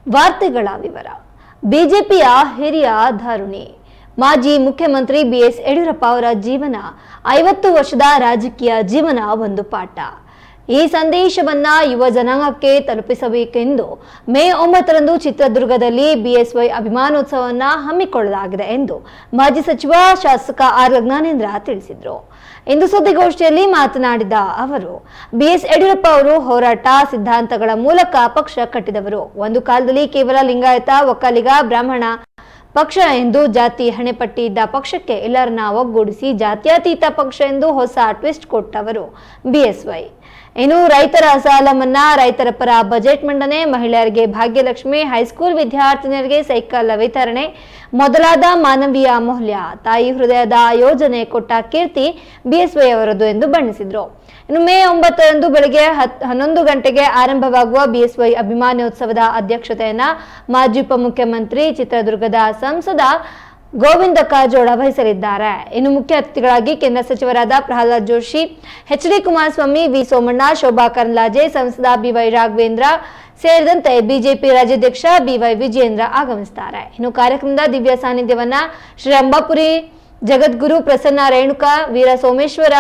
ವಾರ್ತೆಗಳ ವಿವರ. ಬಿಜೆಪಿಯ ಹಿರಿಯ ಧಾರುಣಿ ಮಾಜಿ ಮುಖ್ಯಮಂತ್ರಿ ಬಿಎಸ್ ಯಡಿಯೂರಪ್ಪ ಅವರ ಜೀವನ 50 ವರ್ಷದ ರಾಜಕೀಯ ಜೀವನ ಒಂದು ಪಾಠ. ಈ ಸಂದೇಶವನ್ನ ಯುವ ಜನಾಂಗಕ್ಕೆ ತಲುಪಿಸಬೇಕೆಂದು ಮೇ 9ರಂದು ಚಿತ್ರದುರ್ಗದಲ್ಲಿ ಬಿಎಸ್ವೈ ಅಭಿಮಾನೋತ್ಸವವನ್ನು ಹಮ್ಮಿಕೊಳ್ಳಲಾಗಿದೆ ಎಂದು ಮಾಜಿ ಸಚಿವ ಶಾಸಕ ಆರ್ ಜ್ಞಾನೇಂದ್ರ ತಿಳಿಸಿದರು. ಇಂದು ಸುದ್ದಿಗೋಷ್ಠಿಯಲ್ಲಿ ಮಾತನಾಡಿದ ಅವರು, ಬಿಎಸ್ ಯಡಿಯೂರಪ್ಪ ಅವರು ಹೋರಾಟ ಸಿದ್ಧಾಂತಗಳ ಮೂಲಕ ಪಕ್ಷ ಕಟ್ಟಿದವರು. ಒಂದು ಕಾಲದಲ್ಲಿ ಕೇವಲ ಲಿಂಗಾಯತ, ಒಕ್ಕಲಿಗ, ಬ್ರಾಹ್ಮಣ ಪಕ್ಷ ಎಂದು ಜಾತಿ ಹಣೆಪಟ್ಟಿ ಇದ್ದ ಪಕ್ಷಕ್ಕೆ ಎಲ್ಲರನ್ನ ಒಗ್ಗೂಡಿಸಿ ಜಾತ್ಯತೀತ ಪಕ್ಷ ಎಂದು ಹೊಸ ಟ್ವಿಸ್ಟ್ ಕೊಟ್ಟವರು ಬಿಎಸ್ವೈ. ಇನ್ನು ರೈತರ ಸಾಲ ಮನ್ನಾ, ರೈತರ ಪರ ಬಜೆಟ್ ಮಂಡನೆ, ಮಹಿಳೆಯರಿಗೆ ಭಾಗ್ಯಲಕ್ಷ್ಮಿ, ಹೈಸ್ಕೂಲ್ ವಿದ್ಯಾರ್ಥಿನಿಯರಿಗೆ ಸೈಕಲ್ ವಿತರಣೆ ಮೊದಲಾದ ಮಾನವೀಯ ಮೌಲ್ಯ, ತಾಯಿ ಹೃದಯದ ಯೋಜನೆ ಕೊಟ್ಟ ಕೀರ್ತಿ ಬಿಎಸ್ವೈ ಅವರದು ಎಂದು ಬಣ್ಣಿಸಿದರು. ಇನ್ನು ಮೇ 9ರಂದು ಬೆಳಗ್ಗೆ 11 ಗಂಟೆಗೆ ಆರಂಭವಾಗುವ ಬಿಎಸ್ವೈ ಅಭಿಮಾನೋತ್ಸವದ ಅಧ್ಯಕ್ಷತೆಯನ್ನ ಮಾಜಿ ಉಪಮುಖ್ಯಮಂತ್ರಿ ಚಿತ್ರದುರ್ಗದ ಸಂಸದ ಗೋವಿಂದ ಕಾರಜೋಳ ವಹಿಸಲಿದ್ದಾರೆ. ಇನ್ನು ಮುಖ್ಯ ಅತಿಥಿಗಳಾಗಿ ಕೇಂದ್ರ ಸಚಿವರಾದ ಪ್ರಹ್ಲಾದ್ ಜೋಶಿ, ಎಚ್.ಡಿ. ಕುಮಾರಸ್ವಾಮಿ, ವಿ ಸೋಮಣ್ಣ, ಶೋಭಾ ಕರಂದ್ಲಾಜೆ, ಸಂಸದ ಬಿವೈ ರಾಘವೇಂದ್ರ ಸೇರಿದಂತೆ ಬಿಜೆಪಿ ರಾಜ್ಯಾಧ್ಯಕ್ಷ ಬಿವೈ ವಿಜಯೇಂದ್ರ ಆಗಮಿಸುತ್ತಾರೆ. ಇನ್ನು ಕಾರ್ಯಕ್ರಮದ ದಿವ್ಯ ಸಾನ್ನಿಧ್ಯವನ್ನ ಶ್ರೀ ಅಂಬಾಪುರಿ ಜಗದ್ಗುರು ಪ್ರಸನ್ನ ರೇಣುಕಾ ವೀರ ಸೋಮೇಶ್ವರ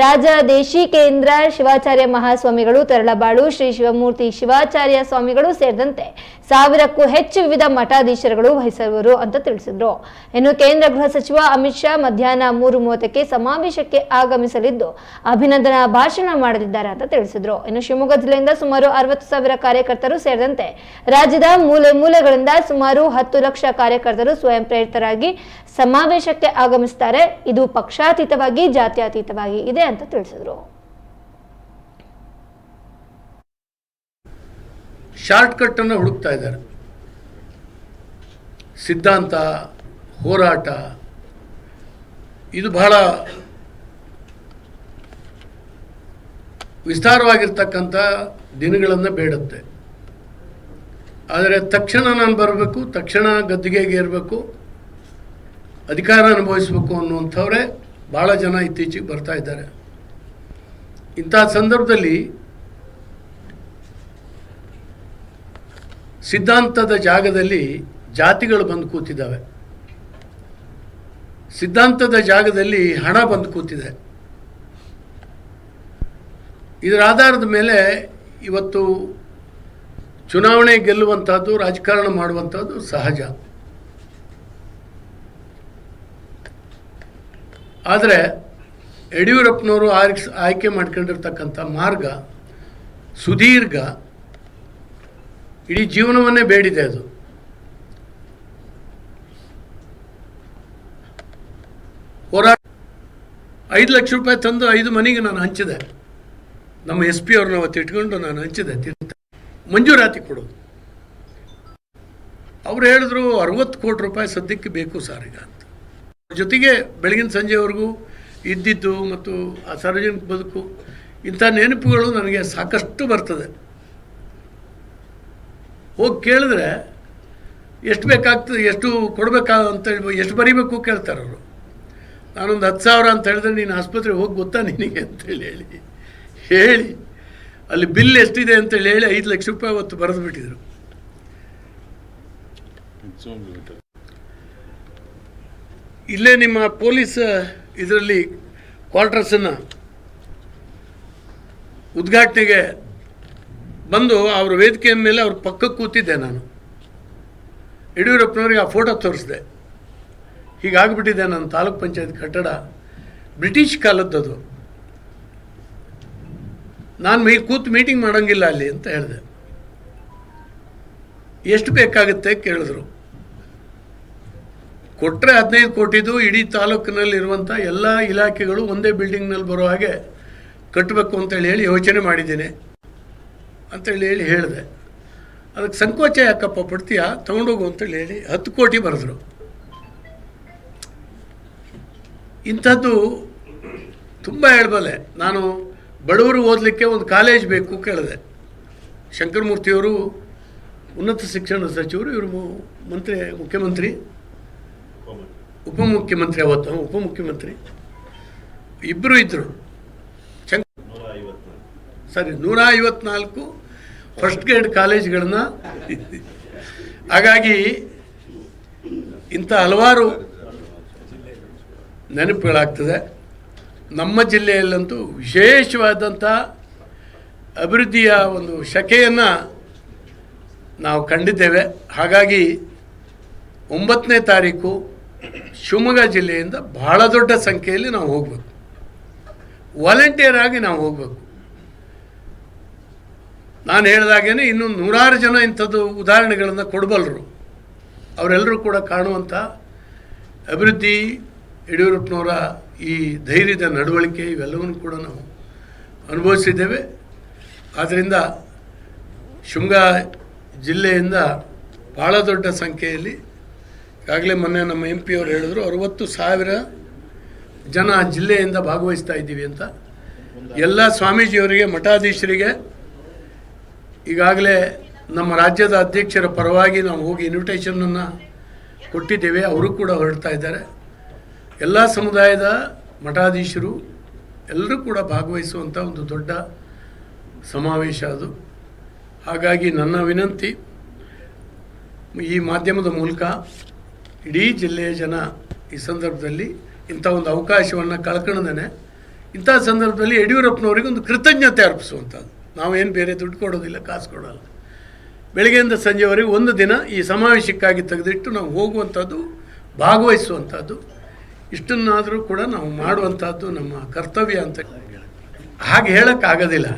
ರಾಜದೇಶಿಕೇಂದ್ರ ಶಿವಾಚಾರ್ಯ ಮಹಾಸ್ವಾಮಿಗಳು, ತರಳಬಾಳು ಶ್ರೀ ಶಿವಮೂರ್ತಿ ಶಿವಾಚಾರ್ಯ ಸ್ವಾಮಿಗಳು ಸೇರಿದಂತೆ 1000ಕ್ಕೂ ಹೆಚ್ಚು ವಿವಿಧ ಮಠಾಧೀಶರುಗಳು ವಹಿಸುವರು ಅಂತ ತಿಳಿಸಿದ್ರು. ಇನ್ನು ಕೇಂದ್ರ ಗೃಹ ಸಚಿವ ಅಮಿತ್ ಶಾ ಮಧ್ಯಾಹ್ನ 3:30ಕ್ಕೆ ಸಮಾವೇಶಕ್ಕೆ ಆಗಮಿಸಲಿದ್ದು ಅಭಿನಂದನಾ ಭಾಷಣ ಮಾಡಲಿದ್ದಾರೆ ಅಂತ ತಿಳಿಸಿದ್ರು. ಇನ್ನು ಶಿವಮೊಗ್ಗ ಜಿಲ್ಲೆಯಿಂದ ಸುಮಾರು 60,000 ಕಾರ್ಯಕರ್ತರು ಸೇರಿದಂತೆ ರಾಜ್ಯದ ಮೂಲೆ ಮೂಲೆಗಳಿಂದ ಸುಮಾರು 10 ಲಕ್ಷ ಕಾರ್ಯಕರ್ತರು ಸ್ವಯಂ ಪ್ರೇರಿತರಾಗಿ ಸಮಾವೇಶಕ್ಕೆ ಆಗಮಿಸುತ್ತಾರೆ. ಇದು ಪಕ್ಷಾತೀತವಾಗಿ ಜಾತ್ಯತೀತವಾಗಿ ಇದೆ ಅಂತ ತಿಳಿಸಿದ್ರು. ಶಾರ್ಟ್ ಕಟ್ ಅನ್ನು ಹುಡುಕ್ತಾ ಇದ್ದಾರೆ. ಸಿದ್ಧಾಂತ, ಹೋರಾಟ ಇದು ಬಹಳ ವಿಸ್ತಾರವಾಗಿರ್ತಕ್ಕಂಥ ದಿನಗಳನ್ನು ಬೇಡುತ್ತೆ. ಆದರೆ ತಕ್ಷಣ ನಾನು ಬರಬೇಕು, ತಕ್ಷಣ ಗದ್ದುಗೆಗೆ ಇರಬೇಕು, ಅಧಿಕಾರ ಅನುಭವಿಸಬೇಕು ಅನ್ನುವಂಥವರೇ ಭಾಳ ಜನ ಇತ್ತೀಚೆಗೆ ಬರ್ತಾ ಇದ್ದಾರೆ. ಇಂಥ ಸಂದರ್ಭದಲ್ಲಿ ಸಿದ್ಧಾಂತದ ಜಾಗದಲ್ಲಿ ಜಾತಿಗಳು ಬಂದು ಕೂತಿದ್ದಾವೆ, ಸಿದ್ಧಾಂತದ ಜಾಗದಲ್ಲಿ ಹಣ ಬಂದು ಕೂತಿದೆ. ಇದರ ಆಧಾರದ ಮೇಲೆ ಇವತ್ತು ಚುನಾವಣೆ ಗೆಲ್ಲುವಂಥದ್ದು, ರಾಜಕಾರಣ ಮಾಡುವಂಥದ್ದು ಸಹಜ. ಆದರೆ ಯಡಿಯೂರಪ್ಪನವರು ಆಯ್ಕೆ ಮಾಡ್ಕೊಂಡಿರ್ತಕ್ಕಂಥ ಮಾರ್ಗ ಸುದೀರ್ಘ, ಇಡೀ ಜೀವನವನ್ನೇ ಬೇಡಿದೆ. ಅದು ಹೋರಾಟ 5 ಲಕ್ಷ ರೂಪಾಯಿ ತಂದು 5 ಮನೆಗೆ ನಾನು ಹಂಚಿದೆ. ನಮ್ಮ SP ಅವ್ರನ್ನ ಅವತ್ತು ಇಟ್ಕೊಂಡು ನಾನು ಹಂಚಿದೆ. ಮಂಜೂರಾತಿ ಕೊಡೋದು. ಅವ್ರು ಹೇಳಿದ್ರು 60 ಕೋಟಿ ರೂಪಾಯಿ ಸದ್ಯಕ್ಕೆ ಬೇಕು ಸರ್ ಈಗ ಅಂತ. ಜೊತೆಗೆ ಬೆಳಗಿನ ಸಂಜೆವರೆಗೂ ಇದ್ದಿದ್ದು ಮತ್ತು ಆ ಸಾರ್ವಜನಿಕ ಬದುಕು, ಇಂಥ ನೆನಪುಗಳು ನನಗೆ ಸಾಕಷ್ಟು ಬರ್ತದೆ. ಹೋಗಿ ಕೇಳಿದ್ರೆ ಎಷ್ಟು ಬೇಕಾಗ್ತದೆ, ಎಷ್ಟು ಕೊಡಬೇಕಾಂತೇಳಿ, ಎಷ್ಟು ಬರೀಬೇಕು ಕೇಳ್ತಾರೆ ಅವರು. ನಾನೊಂದು 10,000 ಅಂತ ಹೇಳಿದ್ರೆ, ನೀನು ಆಸ್ಪತ್ರೆಗೆ ಹೋಗಿ ಗೊತ್ತಾ ನಿನಗೆ ಅಂತೇಳಿ ಹೇಳಿ ಅಲ್ಲಿ ಬಿಲ್ ಎಷ್ಟಿದೆ ಅಂತೇಳಿ ಹೇಳಿ 5 ಲಕ್ಷ ರೂಪಾಯಿ ಅವತ್ತು ಬರೆದು ಬಿಟ್ಟಿದ್ರು. ಇಲ್ಲೇ ನಿಮ್ಮ ಪೊಲೀಸ್ ಇದರಲ್ಲಿ ಕ್ವಾರ್ಟರ್ಸನ್ನು ಉದ್ಘಾಟನೆಗೆ ಬಂದು ಅವ್ರ ವೇದಿಕೆಯ ಮೇಲೆ ಅವ್ರ ಪಕ್ಕಕ್ಕೆ ಕೂತಿದ್ದೆ ನಾನು. ಯಡಿಯೂರಪ್ಪನವ್ರಿಗೆ ಆ ಫೋಟೋ ತೋರಿಸಿದೆ. ಹೀಗಾಗ್ಬಿಟ್ಟಿದೆ ನನ್ನ ತಾಲೂಕ್ ಪಂಚಾಯತ್ ಕಟ್ಟಡ, ಬ್ರಿಟಿಷ್ ಕಾಲದ್ದದು, ನಾನು ಕೂತು ಮೀಟಿಂಗ್ ಮಾಡೋಂಗಿಲ್ಲ ಅಲ್ಲಿ ಅಂತ ಹೇಳಿದೆ. ಎಷ್ಟು ಬೇಕಾಗುತ್ತೆ ಕೇಳಿದ್ರು. ಕೊಟ್ಟರೆ 15 ಕೋಟಿದು ಇಡೀ ತಾಲೂಕಿನಲ್ಲಿರುವಂಥ ಎಲ್ಲ ಇಲಾಖೆಗಳು ಒಂದೇ ಬಿಲ್ಡಿಂಗ್ನಲ್ಲಿ ಬರೋ ಹಾಗೆ ಕಟ್ಟಬೇಕು ಅಂತೇಳಿ ಯೋಚನೆ ಮಾಡಿದ್ದೀನಿ ಅಂತೇಳಿ ಹೇಳಿದೆ. ಅದಕ್ಕೆ ಸಂಕೋಚ ಯಾಕಪ್ಪ ಪಡ್ತೀಯಾ, ತೊಗೊಂಡೋಗು ಅಂತೇಳಿ 10 ಕೋಟಿ ಬರೆದ್ರು. ಇಂಥದ್ದು ತುಂಬ ಹೇಳ್ಬಲ್ಲೆ. ನಾನು ಬಡವರು ಓದಲಿಕ್ಕೆ ಒಂದು ಕಾಲೇಜ್ ಬೇಕು ಕೇಳಿದೆ. ಶಂಕರಮೂರ್ತಿಯವರು ಉನ್ನತ ಶಿಕ್ಷಣ ಸಚಿವರು, ಇವರು ಮುಖ್ಯಮಂತ್ರಿ, ಉಪಮುಖ್ಯಮಂತ್ರಿ, ಅವತ್ತು ಉಪಮುಖ್ಯಮಂತ್ರಿ ಇಬ್ಬರು ಇದ್ದರು. 154 ಫಸ್ಟ್ ಗ್ರೇಡ್ ಕಾಲೇಜ್ಗಳನ್ನ ಹಾಗಾಗಿ ಇಂಥ ಹಲವಾರು ನೆನಪುಗಳಾಗ್ತದೆ. ನಮ್ಮ ಜಿಲ್ಲೆಯಲ್ಲಂತೂ ವಿಶೇಷವಾದಂಥ ಅಭಿವೃದ್ಧಿಯ ಒಂದು ಶಕೆಯನ್ನು ನಾವು ಕಂಡಿದ್ದೇವೆ. ಹಾಗಾಗಿ 9ನೇ ತಾರೀಕು ಶಿವಮೊಗ್ಗ ಜಿಲ್ಲೆಯಿಂದ ಬಹಳ ದೊಡ್ಡ ಸಂಖ್ಯೆಯಲ್ಲಿ ನಾವು ಹೋಗಬೇಕು, ವಾಲಂಟಿಯರ್ ಆಗಿ ನಾವು ಹೋಗಬೇಕು. ನಾನು ಹೇಳಿದಾಗೇ ಇನ್ನೂ ನೂರಾರು ಜನ ಇಂಥದ್ದು ಉದಾಹರಣೆಗಳನ್ನು ಕೊಡಬಲ್ಲರು. ಅವರೆಲ್ಲರೂ ಕೂಡ ಕಾಣುವಂಥ ಅಭಿವೃದ್ಧಿ, ಯಡಿಯೂರಪ್ಪನವರ ಈ ಧೈರ್ಯದ ನಡವಳಿಕೆ ಇವೆಲ್ಲವನ್ನು ಕೂಡ ನಾವು ಅನುಭವಿಸಿದ್ದೇವೆ. ಆದ್ದರಿಂದ ಶಿವಮೊಗ್ಗ ಜಿಲ್ಲೆಯಿಂದ ಭಾಳ ದೊಡ್ಡ ಸಂಖ್ಯೆಯಲ್ಲಿ, ಈಗಾಗಲೇ ಮೊನ್ನೆ ನಮ್ಮ MP ಅವರು ಹೇಳಿದ್ರು 60,000 ಜನ ಜಿಲ್ಲೆಯಿಂದ ಭಾಗವಹಿಸ್ತಾ ಇದ್ದೀವಿ ಅಂತ. ಎಲ್ಲ ಸ್ವಾಮೀಜಿಯವರಿಗೆ, ಮಠಾಧೀಶರಿಗೆ ಈಗಾಗಲೇ ನಮ್ಮ ರಾಜ್ಯದ ಅಧ್ಯಕ್ಷರ ಪರವಾಗಿ ನಾವು ಹೋಗಿ ಇನ್ವಿಟೇಷನನ್ನು ಕೊಟ್ಟಿದ್ದೇವೆ. ಅವರು ಕೂಡ ಹೊರಡ್ತಾ ಇದ್ದಾರೆ. ಎಲ್ಲ ಸಮುದಾಯದ ಮಠಾಧೀಶರು ಎಲ್ಲರೂ ಕೂಡ ಭಾಗವಹಿಸುವಂಥ ಒಂದು ದೊಡ್ಡ ಸಮಾವೇಶ ಅದು. ಹಾಗಾಗಿ ನನ್ನ ವಿನಂತಿ, ಈ ಮಾಧ್ಯಮದ ಮೂಲಕ ಇಡೀ ಜಿಲ್ಲೆಯ ಜನ ಈ ಸಂದರ್ಭದಲ್ಲಿ ಇಂಥ ಒಂದು ಅವಕಾಶವನ್ನು ಕಳ್ಕೊಳ್ಳೋದೇ, ಇಂಥ ಸಂದರ್ಭದಲ್ಲಿ ಯಡಿಯೂರಪ್ಪನವರಿಗೆ ಒಂದು ಕೃತಜ್ಞತೆ ಅರ್ಪಿಸುವಂಥದ್ದು. ನಾವೇನು ಬೇರೆ ದುಡ್ಡು ಕೊಡೋದಿಲ್ಲ, ಕಾಸು ಕೊಡೋಲ್ಲ. ಬೆಳಗ್ಗೆಯಿಂದ ಸಂಜೆವರೆಗೆ ಒಂದು ದಿನ ಈ ಸಮಾವೇಶಕ್ಕಾಗಿ ತೆಗೆದಿಟ್ಟು ನಾವು ಹೋಗುವಂಥದ್ದು, ಭಾಗವಹಿಸುವಂಥದ್ದು, ಇಷ್ಟನ್ನಾದರೂ ಕೂಡ ನಾವು ಮಾಡುವಂಥದ್ದು ನಮ್ಮ ಕರ್ತವ್ಯ ಅಂತ ಹಾಗೆ ಹೇಳೋಕ್ಕಾಗೋದಿಲ್ಲ.